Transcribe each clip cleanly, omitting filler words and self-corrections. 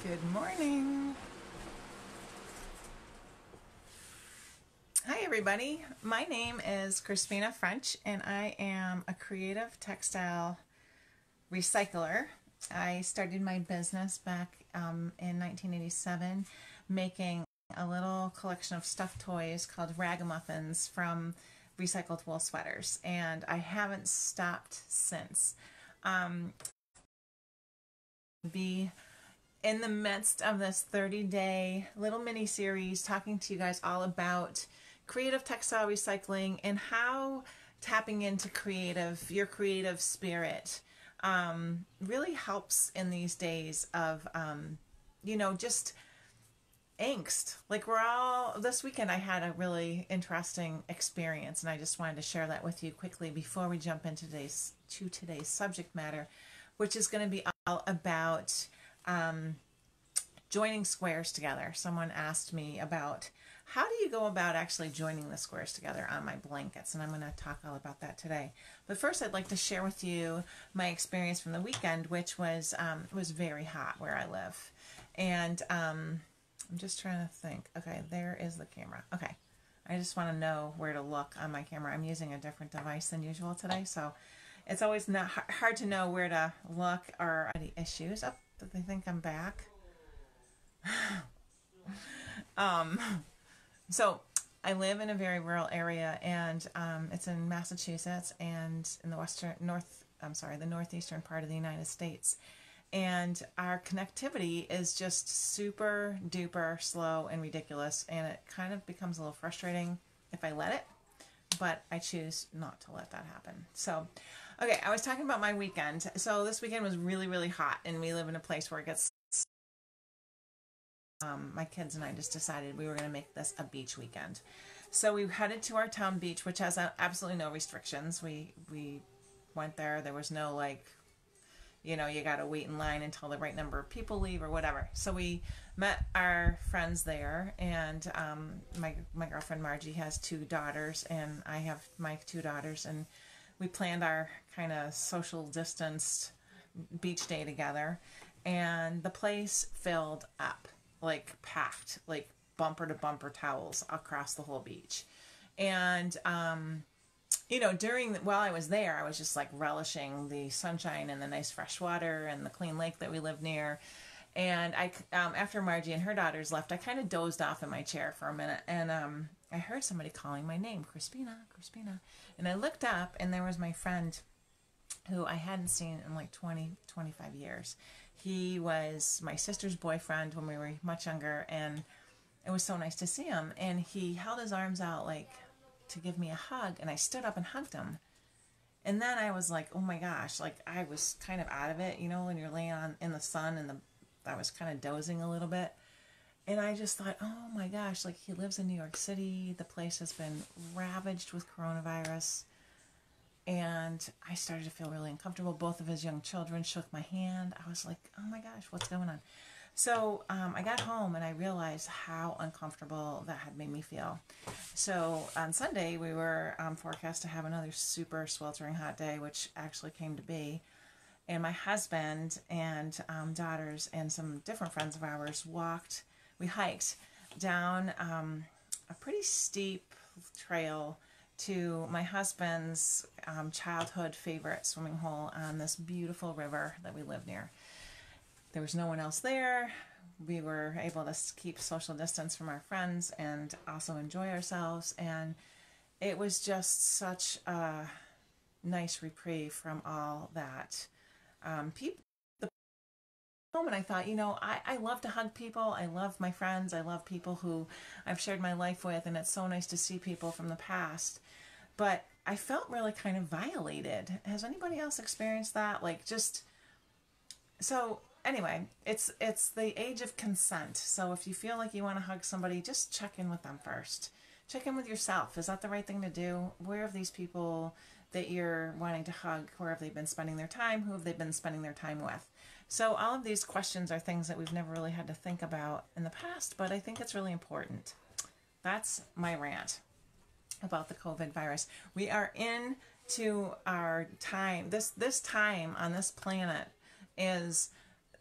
Good morning. Hi everybody. My name is Crispina French and I am a creative textile recycler. I started my business back in 1987 making a little collection of stuffed toys called ragamuffins from recycled wool sweaters, and I haven't stopped since. Be in the midst of this 30-day little mini series talking to you guys all about creative textile recycling and how tapping into your creative spirit really helps in these days of just angst. Like this weekend I had a really interesting experience, and I just wanted to share that with you quickly before we jump into today's subject matter, which is going to be all about joining squares together. Someone asked me about how do you go about actually joining the squares together on my blankets, and I'm going to talk all about that today. But first I'd like to share with you my experience from the weekend, which was very hot where I live. And I'm just trying to think. Okay, there is the camera. Okay, I just want to know where to look on my camera. I'm using a different device than usual today, so it's always not hard to know where to look or any issues. Oh, do they think I'm back? So I live in a very rural area, and it's in Massachusetts and in the northeastern part of the United States. And our connectivity is just super duper slow and ridiculous, and it kind of becomes a little frustrating if I let it, but I choose not to let that happen. So, okay, I was talking about my weekend. So this weekend was really, really hot, and we live in a place where it gets my kids and I just decided we were going to make this a beach weekend. So we headed to our town beach, which has absolutely no restrictions. We went there. There was no you got to wait in line until the right number of people leave or whatever. So we met our friends there, and my girlfriend Margie has two daughters, and I have my two daughters, and we planned our kind of social distanced beach day together, and the place filled up, like packed, like bumper to bumper towels across the whole beach. And while I was there, I was just like relishing the sunshine and the nice fresh water and the clean lake that we live near. And after Margie and her daughters left, I kind of dozed off in my chair for a minute, and I heard somebody calling my name, Crispina, Crispina. And I looked up, and there was my friend who I hadn't seen in like 25 years. He was my sister's boyfriend when we were much younger, and it was so nice to see him. And he held his arms out like to give me a hug, and I stood up and hugged him. And then I was like, oh my gosh, like I was kind of out of it, when you're laying in the sun, and I was kind of dozing a little bit. And I just thought, oh my gosh, like he lives in New York City. The place has been ravaged with coronavirus. And I started to feel really uncomfortable. Both of his young children shook my hand. I was like, oh my gosh, what's going on? So I got home and I realized how uncomfortable that had made me feel. So on Sunday, we were forecast to have another super sweltering hot day, which actually came to be. And my husband and daughters and some different friends of ours we hiked down a pretty steep trail to my husband's childhood favorite swimming hole on this beautiful river that we live near. There was no one else there. We were able to keep social distance from our friends and also enjoy ourselves, and it was just such a nice reprieve from all that. And I thought, I love to hug people. I love my friends. I love people who I've shared my life with, and it's so nice to see people from the past. But I felt really kind of violated. Has anybody else experienced that? So anyway, it's the age of consent. So if you feel like you want to hug somebody, just check in with them first. Check in with yourself. Is that the right thing to do? Where have these people that you're wanting to hug, where have they been spending their time? Who have they been spending their time with? So all of these questions are things that we've never really had to think about in the past, but I think it's really important. That's my rant about the COVID virus. We are into our time. This time on this planet is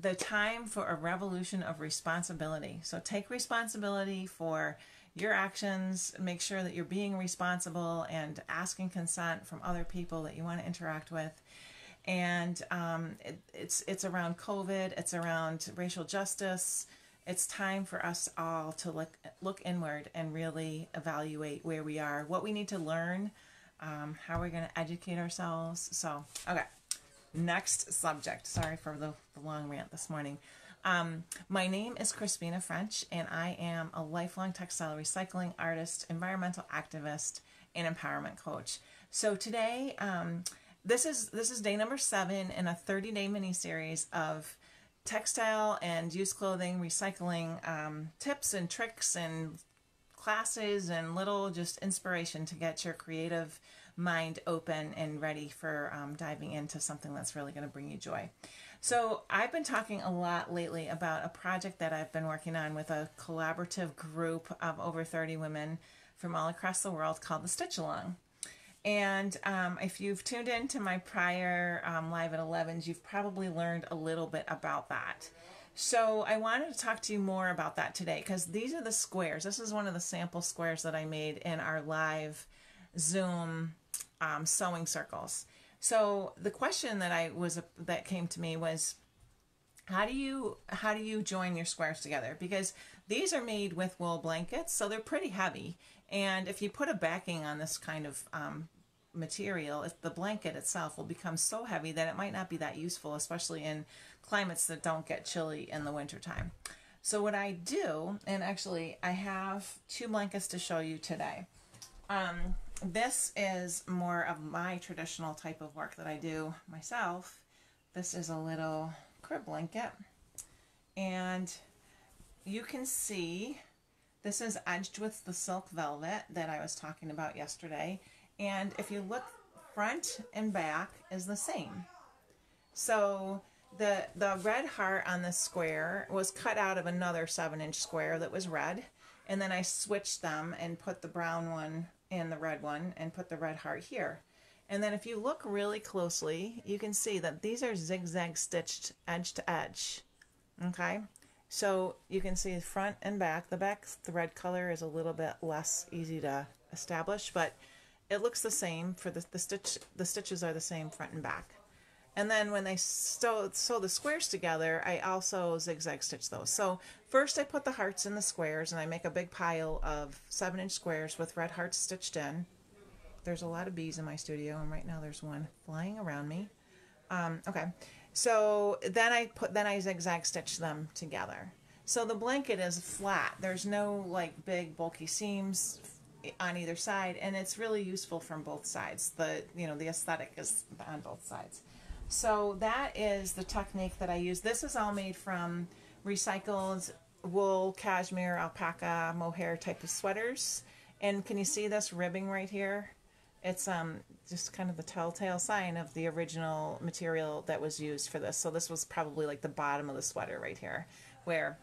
the time for a revolution of responsibility. So take responsibility for your actions, make sure that you're being responsible and asking consent from other people that you want to interact with. And it's around COVID, it's around racial justice. It's time for us all to look inward and really evaluate where we are, what we need to learn, how we're going to educate ourselves. So, okay, next subject. Sorry for the long rant this morning. My name is Crispina French, and I am a lifelong textile recycling artist, environmental activist, and empowerment coach. So today, this is day number 7 in a 30-day mini-series of textile and used clothing recycling tips and tricks and classes and little just inspiration to get your creative mind open and ready for diving into something that's really going to bring you joy. So I've been talking a lot lately about a project that I've been working on with a collaborative group of over 30 women from all across the world called the Stitch Along. And if you've tuned in to my prior Live at 11s, you've probably learned a little bit about that. So I wanted to talk to you more about that today because these are the squares. This is one of the sample squares that I made in our live Zoom sewing circles. So the question that came to me was, how do you join your squares together? Because these are made with wool blankets, so they're pretty heavy. And if you put a backing on this kind of material, the blanket itself will become so heavy that it might not be that useful, especially in climates that don't get chilly in the wintertime. So what I do, and actually I have 2 blankets to show you today. This is more of my traditional type of work that I do myself. This is a little crib blanket, and you can see this is edged with the silk velvet that I was talking about yesterday. And if you look, front and back is the same. So the red heart on this square was cut out of another 7-inch square that was red. And then I switched them and put the brown one in the red one and put the red heart here. And then if you look really closely, you can see that these are zigzag stitched edge to edge. Okay? So you can see front and back. The back thread color is a little bit less easy to establish, but it looks the same for the stitches are the same front and back. And then when they sew the squares together, I also zigzag stitch those. So first I put the hearts in the squares, and I make a big pile of 7-inch squares with red hearts stitched in. There's a lot of bees in my studio, and right now there's one flying around me. Okay, so then I zigzag stitch them together. So the blanket is flat. There's no like big bulky seams on either side, and it's really useful from both sides. The aesthetic is on both sides. So that is the technique that I use. This is all made from recycled wool, cashmere, alpaca, mohair type of sweaters. And can you see this ribbing right here? It's just kind of the telltale sign of the original material that was used for this. So this was probably like the bottom of the sweater right here, where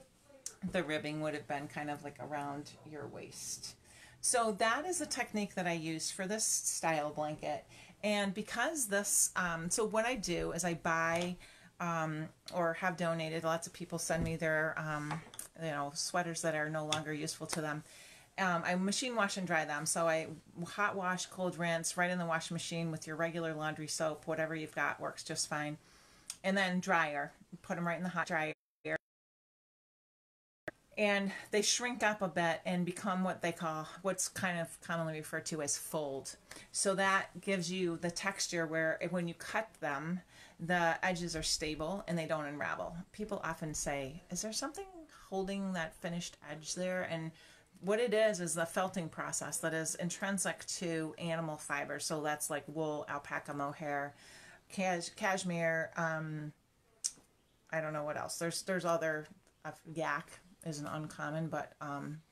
the ribbing would have been kind of like around your waist. So that is the technique that I use for this style blanket. And because this, so what I do is I buy or have donated, lots of people send me their, sweaters that are no longer useful to them. I machine wash and dry them. So I hot wash, cold rinse, right in the washing machine with your regular laundry soap, whatever you've got works just fine. And then dryer, put them right in the hot dryer. And they shrink up a bit and become what's kind of commonly referred to as fold. So that gives you the texture where when you cut them, the edges are stable and they don't unravel. People often say, is there something holding that finished edge there? And what it is the felting process that is intrinsic to animal fiber. So that's like wool, alpaca, mohair, cashmere, I don't know what else. There's other, yak is an uncommon but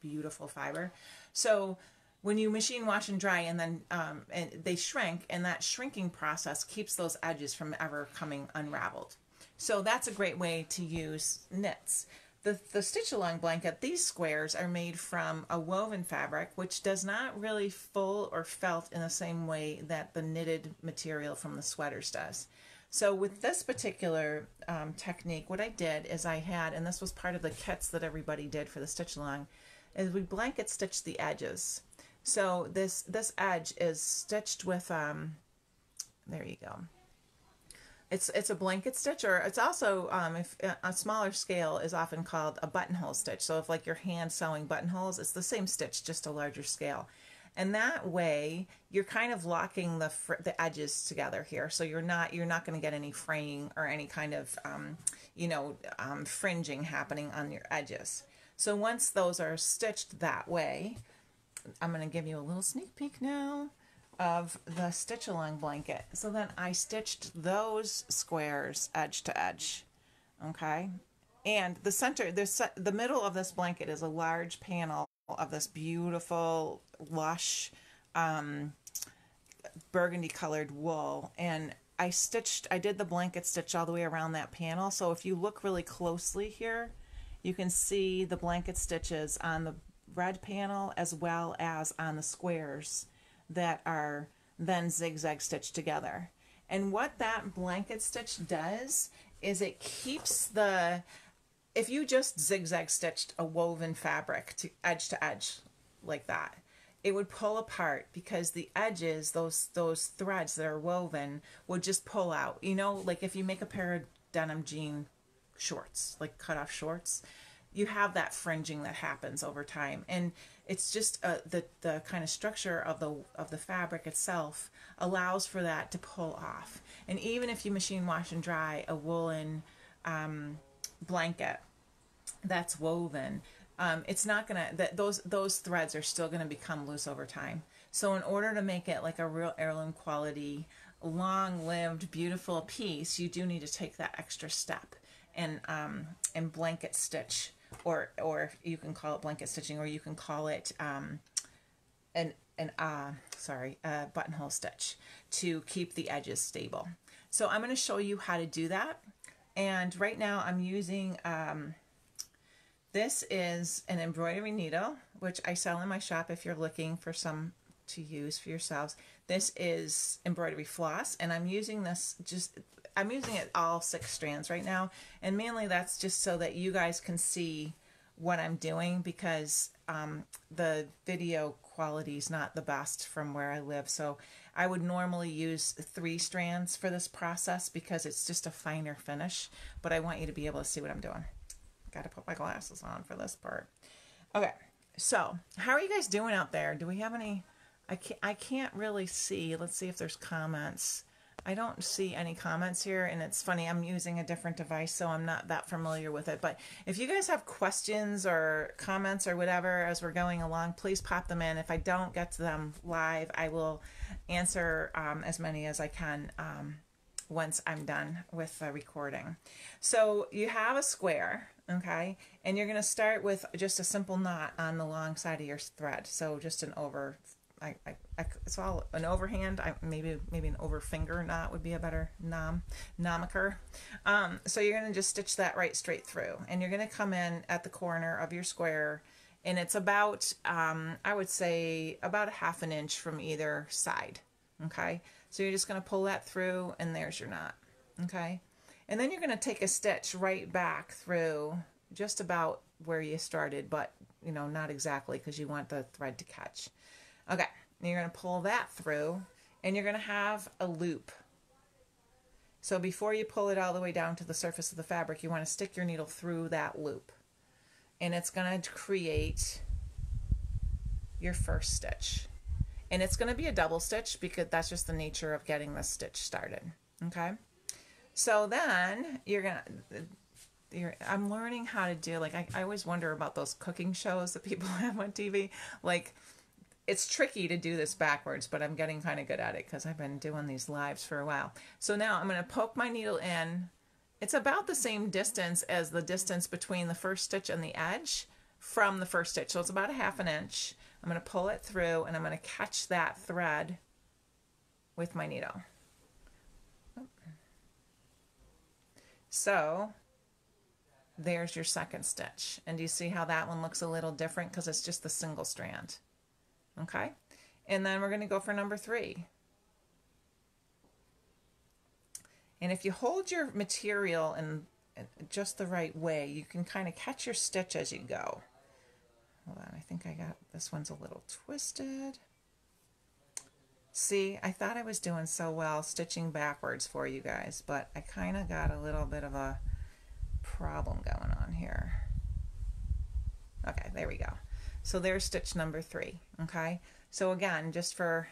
beautiful fiber. So when you machine wash and dry and then and they shrink, and that shrinking process keeps those edges from ever coming unraveled. So that's a great way to use knits. The stitch along blanket, these squares are made from a woven fabric which does not really full or felt in the same way that the knitted material from the sweaters does. So with this particular technique, what I did is I had, and this was part of the kits that everybody did for the stitch along, is we blanket stitched the edges. So this edge is stitched with there you go. It's a blanket stitch, or it's also if a smaller scale is often called a buttonhole stitch. So if like your hand sewing buttonholes, it's the same stitch, just a larger scale. And that way you're kind of locking the edges together here, so you're not going to get any fraying or any kind of fringing happening on your edges. So once those are stitched that way, I'm going to give you a little sneak peek now of the stitch along blanket. So then I stitched those squares edge to edge, okay? And the center, the middle of this blanket is a large panel of this beautiful lush burgundy colored wool, and I did the blanket stitch all the way around that panel. So if you look really closely here, you can see the blanket stitches on the red panel as well as on the squares that are then zigzag stitched together. And what that blanket stitch does is it keeps if you just zigzag stitched a woven fabric to edge like that, it would pull apart because the edges, those threads that are woven, would just pull out. You know, like if you make a pair of denim jean shorts, like cut off shorts, you have that fringing that happens over time, and it's just the kind of structure of the fabric itself allows for that to pull off. And even if you machine wash and dry a woolen blanket that's woven, it's not gonna, those threads are still gonna become loose over time. So in order to make it like a real heirloom quality, long-lived, beautiful piece, you do need to take that extra step and blanket stitch, or you can call it blanket stitching, or you can call it buttonhole stitch to keep the edges stable. So I'm going to show you how to do that. And right now I'm using this is an embroidery needle, which I sell in my shop if you're looking for some to use for yourselves. This is embroidery floss, and I'm using I'm using it all 6 strands right now, and mainly that's just so that you guys can see what I'm doing, because the video quality is not the best from where I live. So I would normally use 3 strands for this process because it's just a finer finish, but I want you to be able to see what I'm doing. Got to put my glasses on for this part. Okay, so how are you guys doing out there? Do we have any? I can't really see. Let's see if there's comments. I don't see any comments here, and it's funny, I'm using a different device, so I'm not that familiar with it. But if you guys have questions or comments or whatever as we're going along, please pop them in. If I don't get to them live, I will answer as many as I can once I'm done with the recording. So you have a square, okay, and you're going to start with just a simple knot on the long side of your thread. So just an it's all an overhand. Maybe an over finger knot would be a better nomiker. So you're going to just stitch that right straight through, and you're going to come in at the corner of your square, and it's about I would say about 1/2 inch from either side. Okay, so you're just going to pull that through, and there's your knot. Okay, and then you're going to take a stitch right back through just about where you started, but not exactly, because you want the thread to catch. Okay, and you're going to pull that through, and you're going to have a loop. So before you pull it all the way down to the surface of the fabric, you want to stick your needle through that loop, and it's going to create your first stitch. And it's going to be a double stitch because that's just the nature of getting this stitch started. Okay, so then I'm learning how to do, like, I always wonder about those cooking shows that people have on TV. Like, it's tricky to do this backwards, but I'm getting kind of good at it because I've been doing these lives for a while. So now I'm going to poke my needle in. It's about the same distance as the distance between the first stitch and the edge from the first stitch. So it's about 1/2 inch. I'm going to pull it through, and I'm going to catch that thread with my needle. So there's your second stitch. And do you see how that one looks a little different because it's just the single strand? Okay, and then we're going to go for number 3. And if you hold your material in just the right way, you can kind of catch your stitch as you go. Hold on, I think I got, this one's a little twisted. See, I thought I was doing so well stitching backwards for you guys, but I kind of got a little bit of a problem going on here. Okay, there we go. So there's stitch number 3, okay? So again, just for,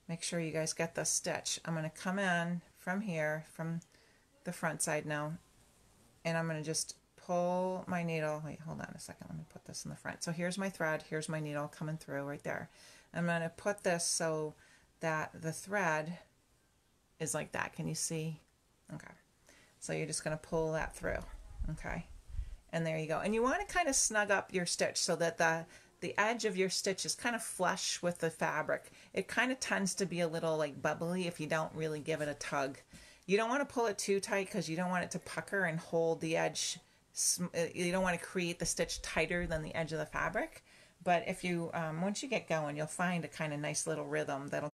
make sure you guys get the stitch, I'm going to come in from here, from the front side now, and I'm going to just pull my needle. Wait, hold on a second. Let me put this in the front. So here's my thread. Here's my needle coming through right there. I'm going to put this so that the thread is like that. Can you see? Okay. So you're just going to pull that through. Okay. And there you go. And you want to kind of snug up your stitch so that the edge of your stitch is kind of flush with the fabric. It kind of tends to be a little like bubbly if you don't really give it a tug. You don't want to pull it too tight because you don't want it to pucker and hold the edge. You don't want to create the stitch tighter than the edge of the fabric. But if you, once you get going, you'll find a kind of nice little rhythm that'll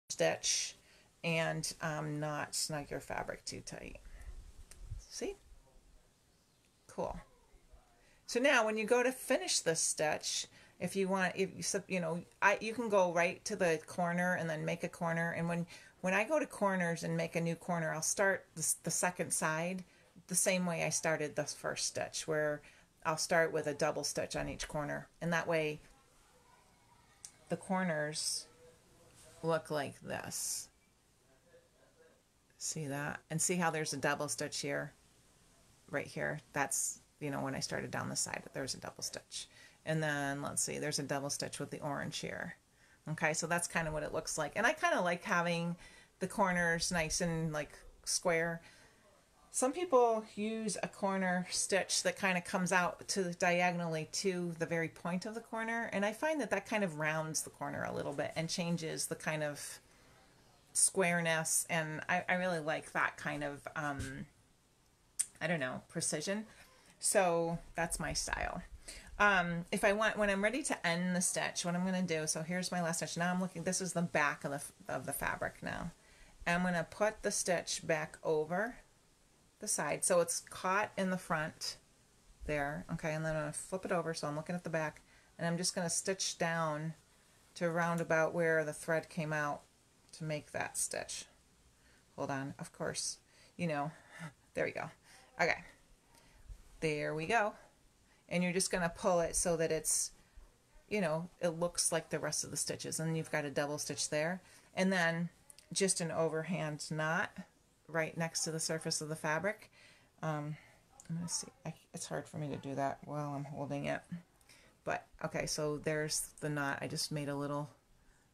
stitch and not snug your fabric too tight. See? Cool. So now when you go to finish this stitch, if you want, you can go right to the corner and then make a corner. And when I go to corners and make a new corner, I'll start the second side the same way I started the first stitch, where I'll start with a double stitch on each corner. And that way the corners look like this. See that? And see how there's a double stitch here? Right here. That's, when I started down the side, there's a double stitch. And then let's see, there's a double stitch with the orange here. Okay, so that's kind of what it looks like. And I kind of like having the corners nice and like square. Some people use a corner stitch that kind of comes out to diagonally to the very point of the corner. And I find that kind of rounds the corner a little bit and changes the kind of squareness. And I really like that kind of, I don't know, precision. So that's my style. When I'm ready to end the stitch, what I'm going to do, so here's my last stitch. Now I'm looking, this is the back of the fabric now. I'm going to put the stitch back over the side. So it's caught in the front there. Okay. And then I'm going to flip it over. So I'm looking at the back and I'm just going to stitch down to around about where the thread came out to make that stitch. Hold on. Of course, there we go. Okay. There we go. And you're just going to pull it so that it's, it looks like the rest of the stitches. And you've got a double stitch there. And then just an overhand knot right next to the surface of the fabric. I'm going to see. It's hard for me to do that while I'm holding it. But, okay, so there's the knot. I just made a little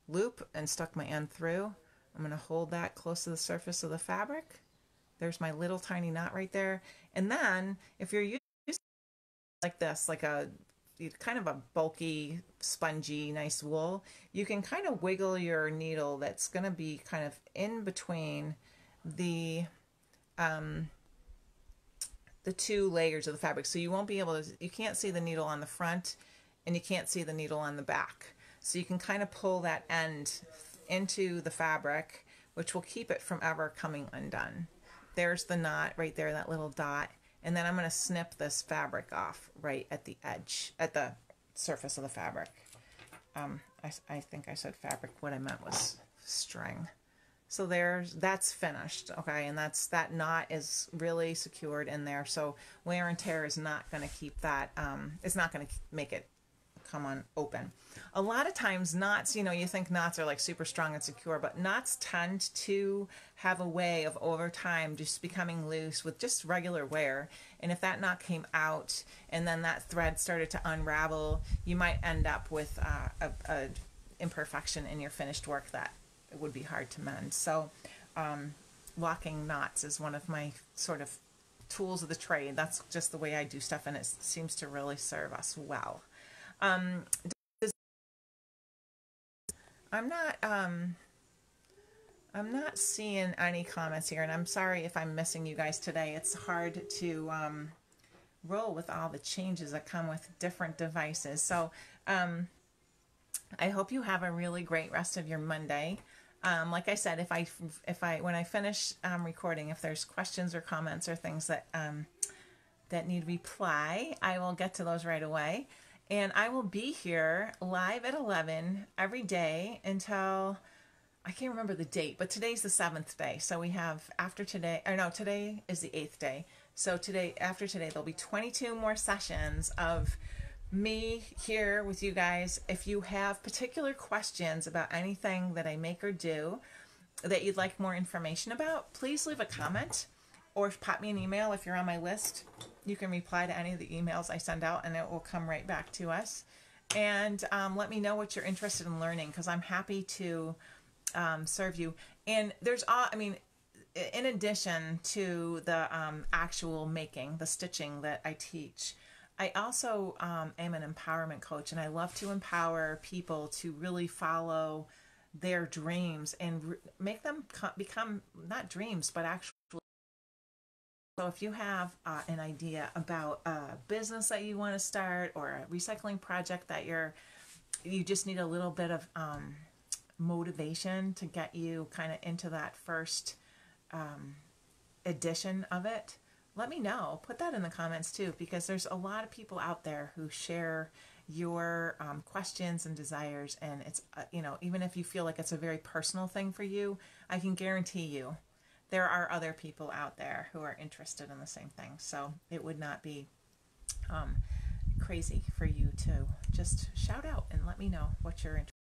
loop and stuck my end through. I'm going to hold that close to the surface of the fabric. There's my little tiny knot right there. And then, if you're using like this, like a kind of a bulky, spongy, nice wool, you can kind of wiggle your needle that's going to be kind of in between the two layers of the fabric. So you won't be able to, you can't see the needle on the front and you can't see the needle on the back. So you can kind of pull that end into the fabric, which will keep it from ever coming undone. There's the knot right there, that little dot. And then I'm going to snip this fabric off right at the edge, at the surface of the fabric. I think I said fabric. What I meant was string. So that's finished, okay? And that knot is really secured in there. So wear and tear is not going to keep that, it's not going to make it come on open. A lot of times knots, you think knots are like super strong and secure, but knots tend to have a way of over time just becoming loose with just regular wear. And if that knot came out and then that thread started to unravel, you might end up with a imperfection in your finished work that it would be hard to mend. So locking knots is one of my sort of tools of the trade. That's just the way I do stuff, and it seems to really serve us well. I'm not seeing any comments here, and I'm sorry if I'm missing you guys today. It's hard to roll with all the changes that come with different devices. So I hope you have a really great rest of your Monday. Like I said, when I finish recording, if there's questions or comments or things that need reply, I will get to those right away. And I will be here live at 11 every day until, I can't remember the date, but today's the 7th day. So we have after today, or no, today is the 8th day. So after today, there'll be 22 more sessions of me here with you guys. If you have particular questions about anything that I make or do that you'd like more information about, please leave a comment or pop me an email. If you're on my list, you can reply to any of the emails I send out and it will come right back to us. And let me know what you're interested in learning, because I'm happy to serve you. And in addition to the actual making, the stitching that I teach, I also am an empowerment coach, and I love to empower people to really follow their dreams and make them become not dreams, but actual. So if you have an idea about a business that you want to start, or a recycling project that you just need a little bit of motivation to get you kind of into that first edition of it, let me know. Put that in the comments too, because there's a lot of people out there who share your questions and desires, and it's even if you feel like it's a very personal thing for you, I can guarantee you there are other people out there who are interested in the same thing. So it would not be crazy for you to just shout out and let me know what you're interested in.